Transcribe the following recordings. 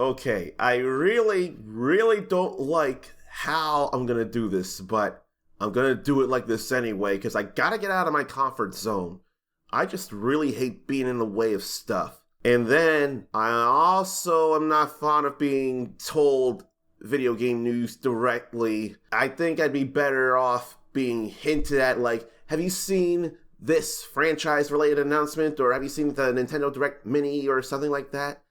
Okay, I really don't like how I'm gonna do this, but I'm gonna do it like this anyway, because I gotta get out of my comfort zone. I just really hate being in the way of stuff. And then, I also am not fond of being told video game news directly. I think I'd be better off being hinted at, like, have you seen this franchise-related announcement, or have you seen the Nintendo Direct Mini, or something like that?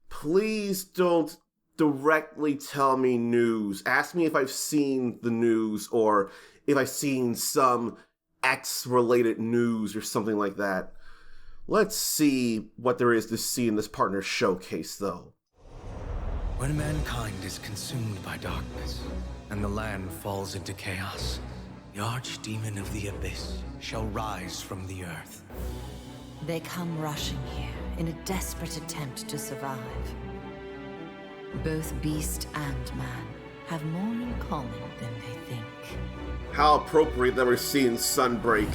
Please don't directly tell me news. Ask me if I've seen the news or if I've seen some X-related news or something like that. Let's see what there is to see in this partner showcase, though. When mankind is consumed by darkness and the land falls into chaos, the archdemon of the abyss shall rise from the earth. They come rushing here in a desperate attempt to survive. Both beast and man have more in common than they think. How appropriate that we're seeing Sunbreak.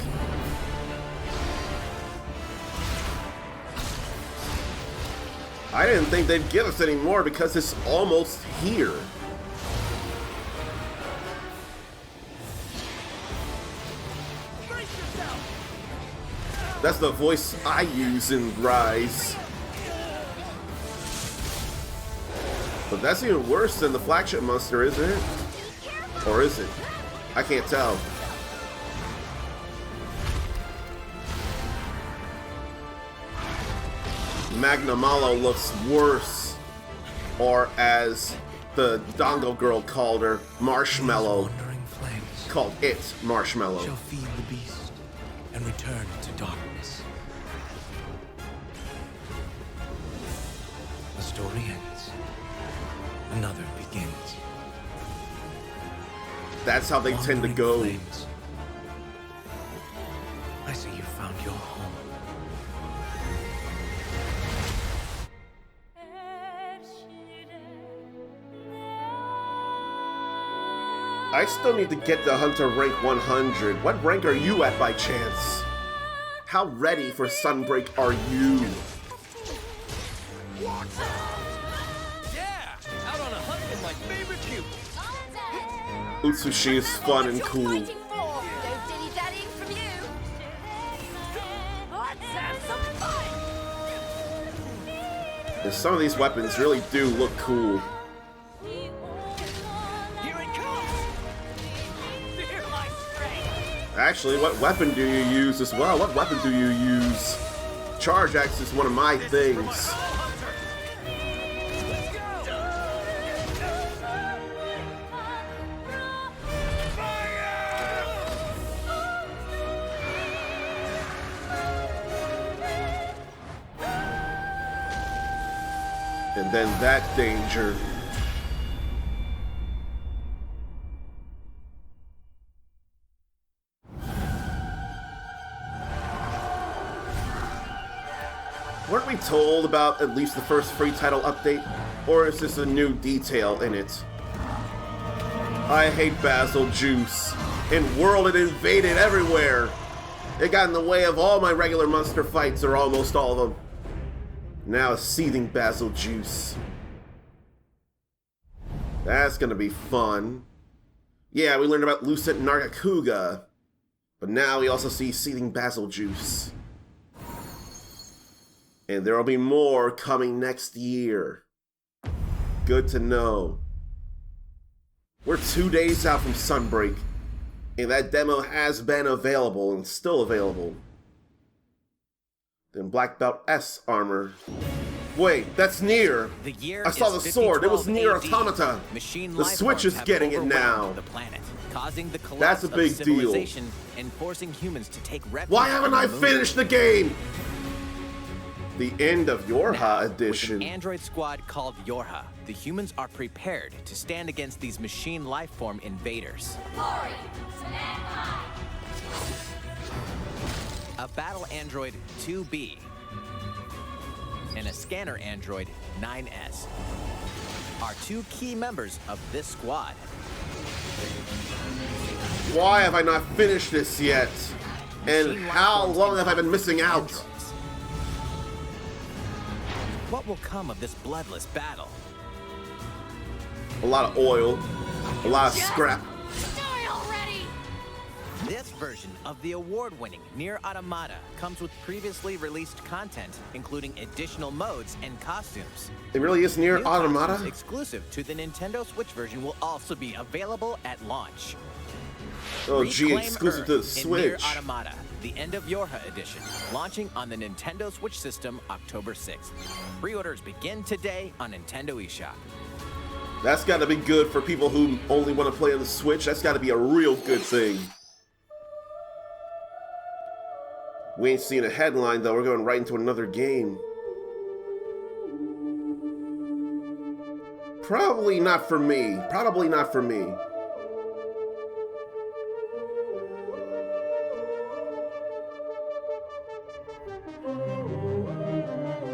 I didn't think they'd give us any more because it's almost here. That's the voice I use in Rise. But that's even worse than the flagship monster, isn't it? Or is it? I can't tell. Magnamalo looks worse. Or as the Dongo girl called her, Marshmallow. Called it Marshmallow. Shall feed the beast and return to darkness. The story ends. Another begins. That's how they tend to go. Flames. I see you found your home. I still need to get the Hunter rank 100. What rank are you at by chance? How ready for Sunbreak are you? Yeah! Out on a hunt with my favorite cube. Utsushi is fun and cool. And some of these weapons really do look cool. Actually, what weapon do you use as well? What weapon do you use? Charge axe is one of my things. And then that danger. Weren't we told about at least the first free title update? Or is this a new detail in it? I hate Basil Juice. In World, it invaded everywhere. It got in the way of all my regular monster fights, or almost all of them. Now it's seething Basil Juice. That's gonna be fun. Yeah, we learned about Lucent Nargacuga. But now we also see seething Basil Juice. And there will be more coming next year. Good to know. We're 2 days out from Sunbreak, and that demo has been available and still available. Then Black Belt S armor. Wait, that's Nier. I saw the sword. It was Nier Automata. The Switch is getting it now. The planet, causing the That's a big deal. And forcing humans to take refuge. Why haven't I finished the game? The end of Yorha edition. With an android squad called Yorha, the humans are prepared to stand against these machine lifeform invaders. Glory, stand high. A battle android 2B and a scanner android 9S are two key members of this squad. Why have I not finished this yet? And how long have I been missing out? What will come of this bloodless battle? A lot of oil, a lot of scrap. Die already! This version of the award-winning Nier Automata comes with previously released content, including additional modes and costumes. It really is Nier New Automata? costumes exclusive to the Nintendo Switch version will also be available at launch. Oh gee, Reclaim exclusive Earth to the in Nier Switch. Automata, the End of Yorha edition, launching on the Nintendo Switch system October 6th. Pre-orders begin today on Nintendo eShop. That's gotta be good for people who only want to play on the Switch. That's gotta be a real good thing. We ain't seen a headline though, we're going right into another game. Probably not for me. Probably not for me.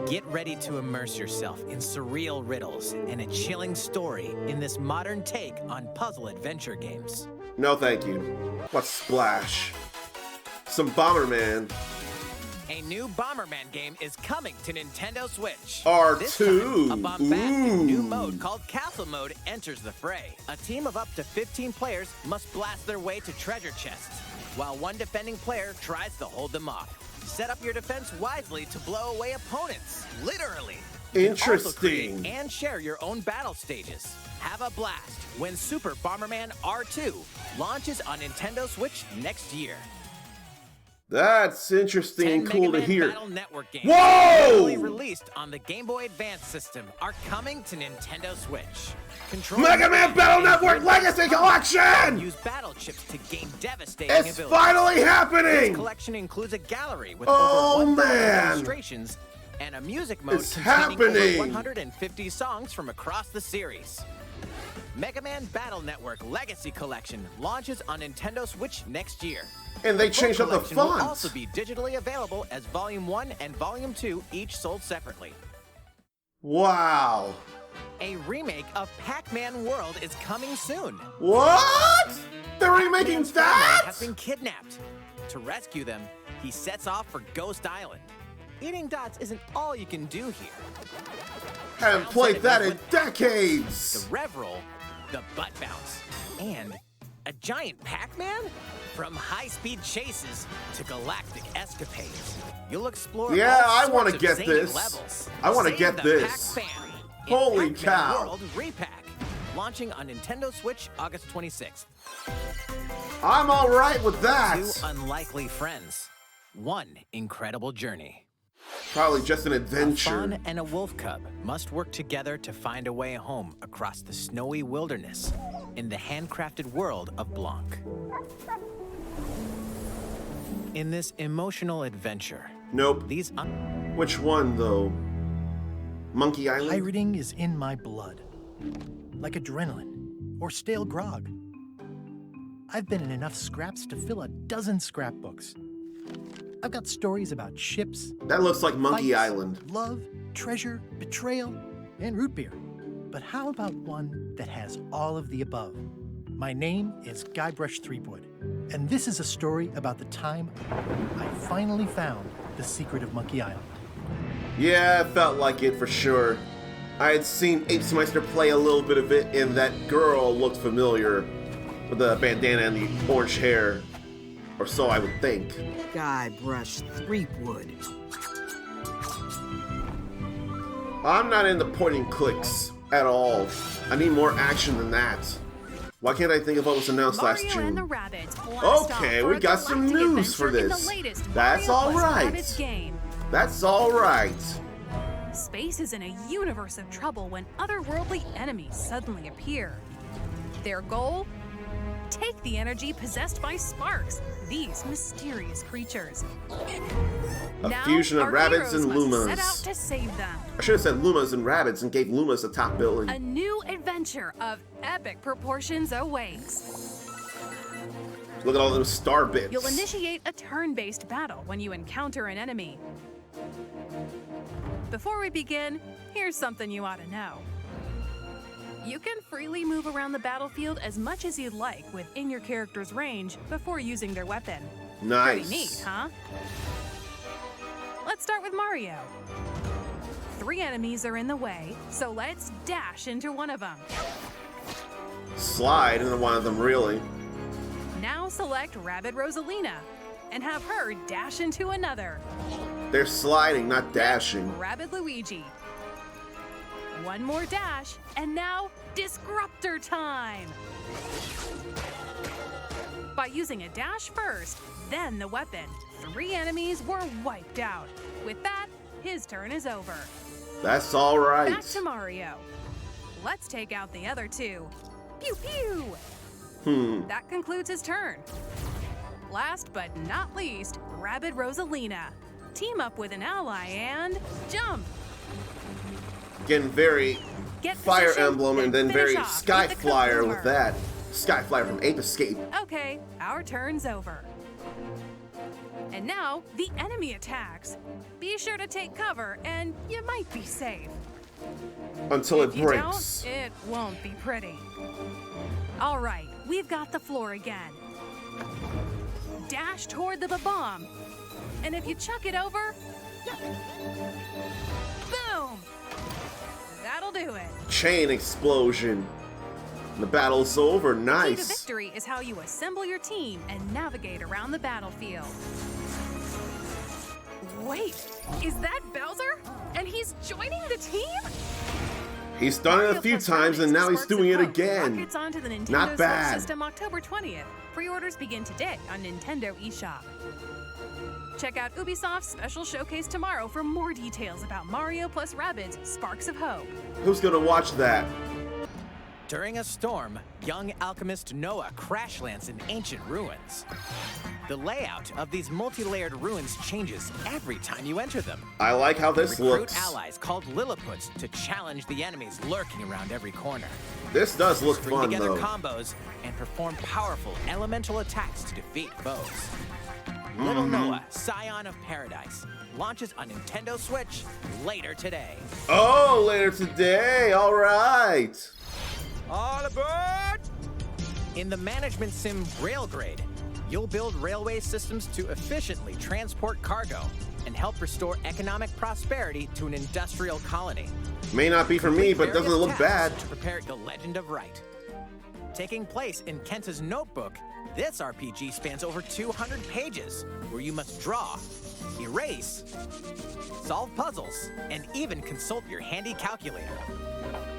Get ready to immerse yourself in surreal riddles and a chilling story in this modern take on puzzle adventure games. No thank you. What's Splash? Some Bomberman. A new Bomberman game is coming to Nintendo Switch. R2. This time, a bombastic new Ooh. mode called Castle Mode enters the fray. A team of up to 15 players must blast their way to treasure chests, while one defending player tries to hold them off. Set up your defense wisely to blow away opponents, literally. You can also create Interesting. and share your own battle stages. Have a blast when Super Bomberman R2 launches on Nintendo Switch next year. That's interesting 10 and cool Mega to Man hear. Battle Network games Whoa! originally released on the Game Boy Advance system are coming to Nintendo Switch. Control Mega Man Battle Network Legacy Collection! Use battle chips to gain devastating It's abilities. finally This happening! collection includes a gallery with Oh, over 1,000 man. illustrations and a music mode It's containing happening. over 150 songs from across the series. Mega Man Battle Network Legacy Collection launches on Nintendo Switch next year. And they Full changed up the collection will font. also be digitally available as Volume 1 and Volume 2, each sold separately. Wow. A remake of Pac-Man World is coming soon. What? They're remaking Pac-Man's family that? has been kidnapped. To rescue them, he sets off for Ghost Island. Eating dots isn't all you can do here. Haven't played that in decades. The Rev Roll, the Butt Bounce, and a giant Pac-Man? From high-speed chases to galactic escapades, you'll explore Yeah, all I wanna sorts of get zany this. levels. I wanna Save get the this. Pac-Fan in Holy Pac-Man cow. World Repack, launching on Nintendo Switch August 26th. I'm alright with that. Two unlikely friends, one incredible journey. Probably just an A adventure. fawn and a wolf cub must work together to find a way home across the snowy wilderness in the handcrafted world of Blanc. In this emotional adventure, Nope. these Which one, though? Monkey Island? Pirating is in my blood, like adrenaline or stale grog. I've been in enough scraps to fill a dozen scrapbooks. I've got stories about ships, That looks like Monkey fights, Island. love, treasure, betrayal, and root beer. But how about one that has all of the above? My name is Guybrush Threepwood, and this is a story about the time I finally found the secret of Monkey Island. Yeah, it felt like it for sure. I had seen Apesmeister play a little bit of it, and that girl looked familiar with the bandana and the orange hair. Or so I would think. Guybrush Threepwood. I'm not into pointing clicks at all. I need more action than that. Why can't I think of what was announced last Mario and the June? Rabbids blast off Okay, for we a got some galactic news for adventure in this. the latest That's Mario all plus right. Rabbids game. That's alright. Space is in a universe of trouble when otherworldly enemies suddenly appear. Their goal? Take the energy possessed by Sparks, these mysterious creatures. A Now, fusion of our rabbits heroes and must set out Lumas. to save them. I should have said Lumas and rabbits and gave Lumas the top billing. A new adventure of epic proportions awaits. Look at all those star bits. You'll initiate a turn-based battle when you encounter an enemy. Before we begin, here's something you ought to know. You can freely move around the battlefield as much as you'd like within your character's range before using their weapon. Nice. Pretty neat, huh? Let's start with Mario. 3 enemies are in the way, so let's dash into one of them. Slide into one of them, really. Now select Rabbid Rosalina and have her dash into another. They're sliding, not dashing. Rabbid Luigi. One more dash, and now Disruptor time! By using a dash first, then the weapon, 3 enemies were wiped out. With that, his turn is over. That's all right. Back to Mario. Let's take out the other 2. Pew pew! That concludes his turn. Last but not least, Rabbid Rosalina. Team up with an ally and jump! Getting very Get Fire position, Emblem and then finish very off Sky with the Flyer Cone with that. Sky Flyer from Ape Escape. Okay, our turn's over. And now, the enemy attacks. Be sure to take cover, and you might be safe. Until it If you breaks. don't, it won't be pretty. All right, we've got the floor again. Dash toward the bomb. And if you chuck it over, boom! That'll do it. Chain explosion. The battle's over. Key to Nice. victory is how you assemble your team and navigate around the battlefield. Wait, is that Bowser? And he's joining the team? He's done it a Mario few Plus times and Rabbids now he's Sparks doing of it Hope again. rockets onto the Nintendo Not Switch bad. system October 20th. Pre-orders begin today on Nintendo eShop. Check out Ubisoft's special showcase tomorrow for more details about Mario plus Rabbids Sparks of Hope. Who's gonna watch that? During a storm, young alchemist Noah crash lands in ancient ruins. The layout of these multi-layered ruins changes every time you enter them. I like how this Recruit looks. allies called Lilliputs to challenge the enemies lurking around every corner. This does look String fun together though. combos and perform powerful elemental attacks to defeat foes. Little Noah, Scion of Paradise, launches on Nintendo Switch later today. Oh, later today. All right. All aboard! In the management sim Railgrade, you'll build railway systems to efficiently transport cargo and help restore economic prosperity to an industrial colony. May not be for me, but doesn't Various look bad. tasks to prepare the Legend of Right. Taking place in Kenta's notebook, this RPG spans over 200 pages, where you must draw, erase, solve puzzles, and even consult your handy calculator.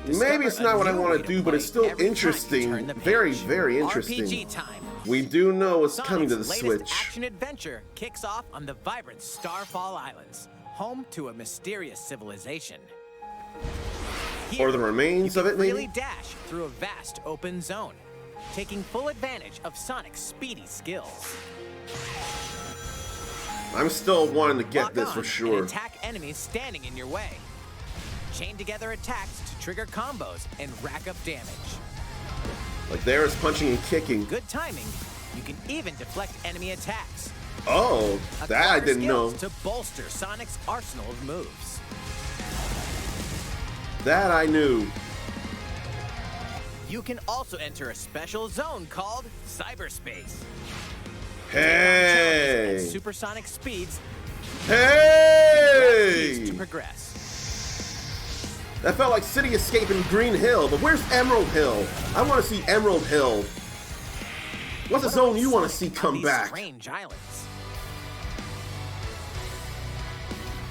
Maybe it's Discover not what a I new want way to do, but play it's still every time you interesting. turn the Very, page. very interesting. RPG time. We do know what's coming to the Sonic's Switch. latest action adventure kicks off on the vibrant Starfall Islands, home to a mysterious civilization. Or the Here, remains you of can it, maybe? freely dash through a vast open zone, taking full advantage of Sonic's speedy skills. I'm still wanting to get Lock this on for sure. And attack enemies standing in your way. Chain together attacks to trigger combos and rack up damage. Like there is punching and kicking. Good timing. You can even deflect enemy attacks. Oh, that I Acquire didn't know. skills to bolster Sonic's arsenal of moves. That I knew. You can also enter a special zone called cyberspace. Hey! At supersonic speeds Hey! to progress. That felt like City Escape in Green Hill, but where's Emerald Hill? I want to see Emerald Hill. What's a zone you want to see come back? Strange islands.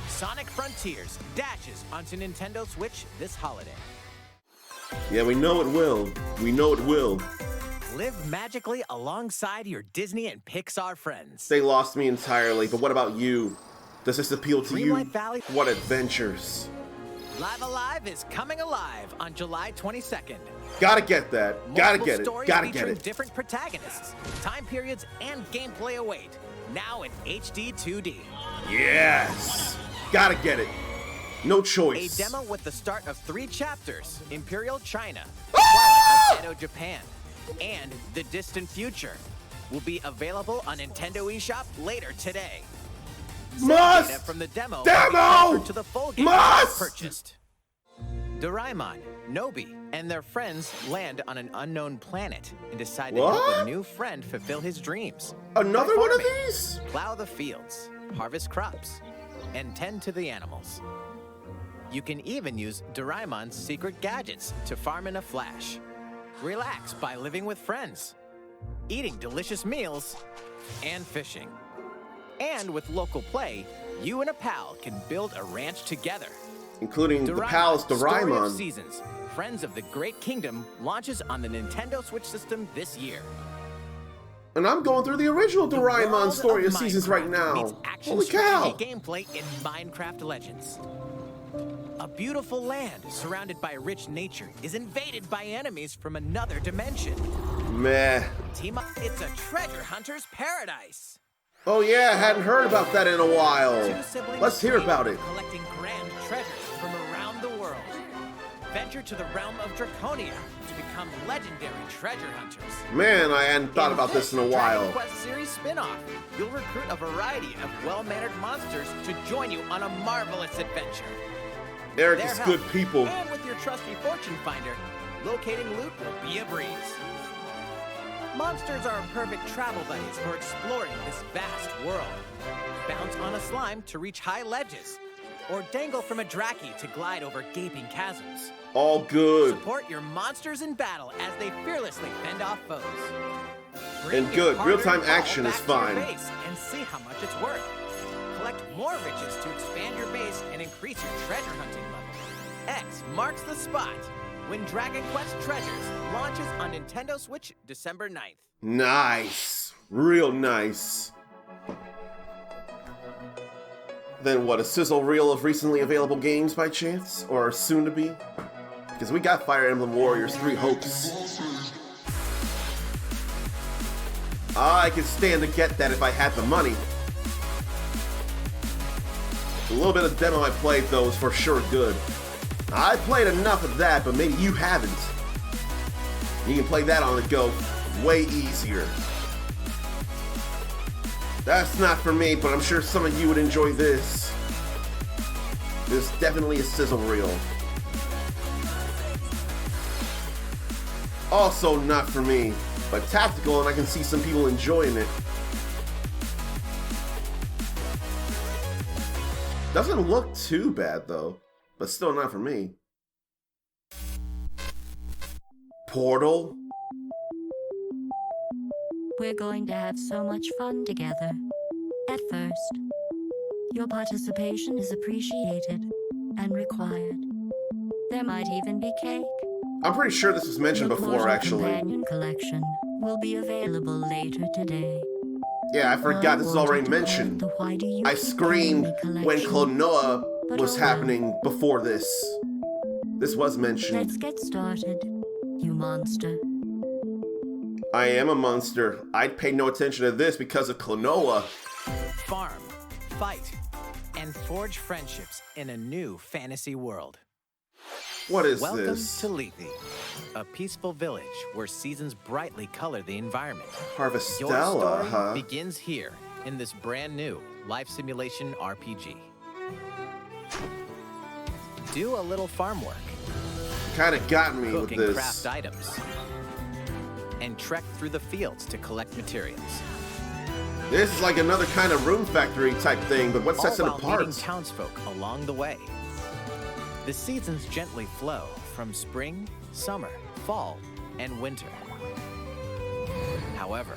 Sonic Frontiers dashes onto Nintendo Switch this holiday. Yeah, we know it will. We know it will. Live magically alongside your Disney and Pixar friends. They lost me entirely, but what about you? Does this appeal to you? Dreamlight Valley. What adventures? Live Alive is coming alive on July 22nd. Gotta get that. Gotta Multiple get it. stories Gotta get featuring it. different protagonists, time periods, and gameplay await. Now in HD 2D. Yes. Gotta get it. No A choice. demo with the start of 3 chapters: Imperial China, Ah! Twilight of Edo Japan, and The Distant Future will be available on Nintendo eShop later today. Must! Data from the demo will be Demo! transferred to the full game Must! purchased. Doraemon, Nobi, and their friends land on an unknown planet and decide to help What? a new friend fulfill his dreams. Another By one of farming, these? Plow the fields, harvest crops, and tend to the animals. You can even use Doraemon's secret gadgets to farm in a flash. Relax by living with friends, eating delicious meals, and fishing. And with local play, you and a pal can build a ranch together. Including the pals Story of Doraemon. Seasons, Friends of the Great Kingdom launches on the Nintendo Switch system this year. And I'm going through the original Doraemon World Story of Seasons right Minecraft now. meets action Holy cow! strategy gameplay in Minecraft Legends. A beautiful land surrounded by rich nature is invaded by enemies from another dimension. Meh. Team up, it's a treasure hunter's paradise. Oh yeah, I hadn't heard about that in a while. Two siblings Let's hear dream about of it. collecting grand treasures from around the world. Venture to the realm of Draconia to become legendary treasure hunters. Man, I hadn't thought about this in a while. Dragon Quest series spin-off, you'll recruit a variety of well-mannered monsters to join you on a marvelous adventure. Eric Their is help, good people. And with your trusty fortune finder, locating loot will be a breeze. Monsters are perfect travel buddies for exploring this vast world. Bounce on a slime to reach high ledges, or dangle from a Draki to glide over gaping chasms. All good. Support your monsters in battle as they fearlessly fend off foes. And good. your Real-time hard-earned haul action is back to your fine. base and see how much it's worth. Collect more riches to expand your base and increase your treasure hunting level. X marks the spot when Dragon Quest Treasures launches on Nintendo Switch December 9th. Nice. Real nice. Then what, a sizzle reel of recently available games by chance? Or soon to be? Because we got Fire Emblem Warriors 3 Hopes. I could stand to get that if I had the money. A little bit of demo I played though is for sure good. I played enough of that, but maybe you haven't. You can play that on the go way easier. That's not for me, but I'm sure some of you would enjoy this. This is definitely a sizzle reel. Also not for me, but tactical, and I can see some people enjoying it. Doesn't look too bad though, but still not for me. Portal? We're going to have so much fun together. At first, your participation is appreciated and required. There might even be cake. I'm pretty sure this was mentioned Your before, Portal actually. Companion collection will be available later today. Yeah, I forgot this was already mentioned. I screamed when Klonoa was happening before this. This was mentioned. Let's get started, you monster. I am a monster. I'd pay no attention to this because of Klonoa. Farm, fight, and forge friendships in a new fantasy world. What is Welcome this? to Lethe, a peaceful village where seasons brightly color the environment. Your Harvestella, story huh? begins here in this brand new life simulation RPG. Do a little farm work, Kinda got me with cook and craft this. items, and trek through the fields to collect materials. This is like another kind of room factory type thing, but what sets it all while meeting apart? townsfolk along the way. The seasons gently flow from spring, summer, fall, and winter. However,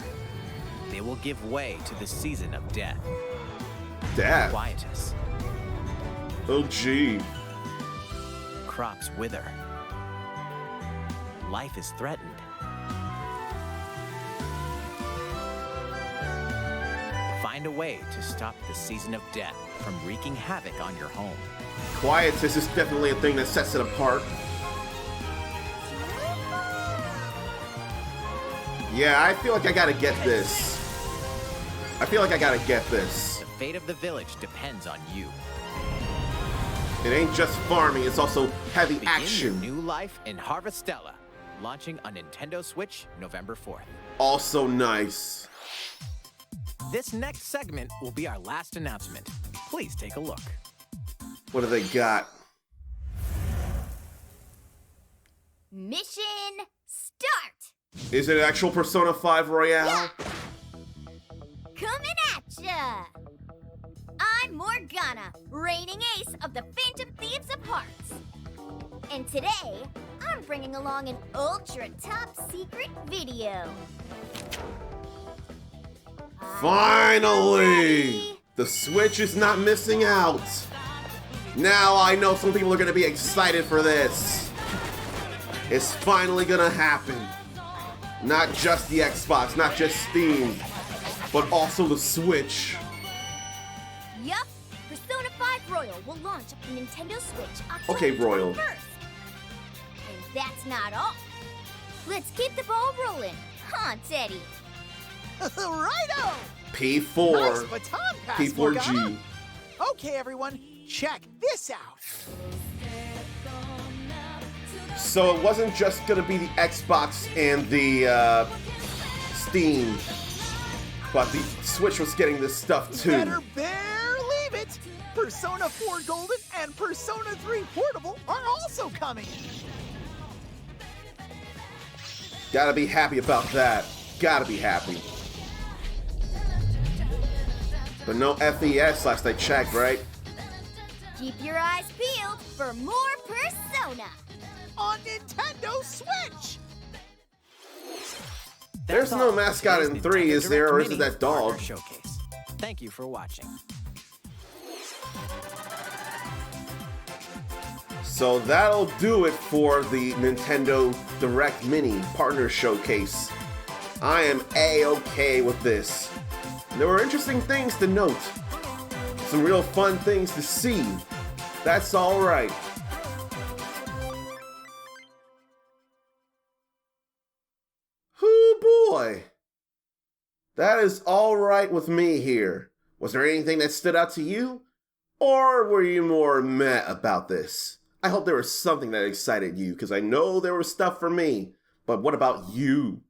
they will give way to the season of death, Death. quietus. Oh gee. Crops wither. Life is threatened. Find a way to stop the season of death from wreaking havoc on your home. Quietus is definitely a thing that sets it apart. Yeah, I feel like I gotta get this. I feel like I gotta get this. The fate of the village depends on you. It ain't just farming, it's also heavy Begin action. your new life in Harvestella, launching on Nintendo Switch November 4th. Also nice. This next segment will be our last announcement. Please take a look. What do they got? Mission start! Is it actual Persona 5 Royale? Coming at ya! I'm Morgana, reigning ace of the Phantom Thieves of Hearts. And today, I'm bringing along an ultra top secret video. Finally! The Switch is not missing out. Now I know some people are going to be excited for this. It's finally going to happen. Not just the Xbox, not just Steam, but also the Switch. Yup, Persona 5 Royal will launch on the Nintendo Switch October Okay, Royal. 21st. And that's not all. Let's keep the ball rolling, huh, Teddy? Righto! P4. Nice baton pass, Morgana. P4G. Okay, everyone, check this out. So it wasn't just going to be the Xbox and the Steam, but the Switch was getting this stuff too. Better believe it! Persona 4 Golden and Persona 3 Portable are also coming. Gotta be happy about that. Gotta be happy. But no FES last I checked, right? Keep your eyes peeled for more Persona. On Nintendo Switch! There's no mascot in 3, is there, or is it that dog? Showcase. Thank you for watching. So that'll do it for the Nintendo Direct Mini Partner Showcase. I am A-okay with this. There were interesting things to note. Some real fun things to see. That's alright. Hoo boy. That is alright with me here. Was there anything that stood out to you? Or were you more meh about this? I hope there was something that excited you, because I know there was stuff for me. But what about you?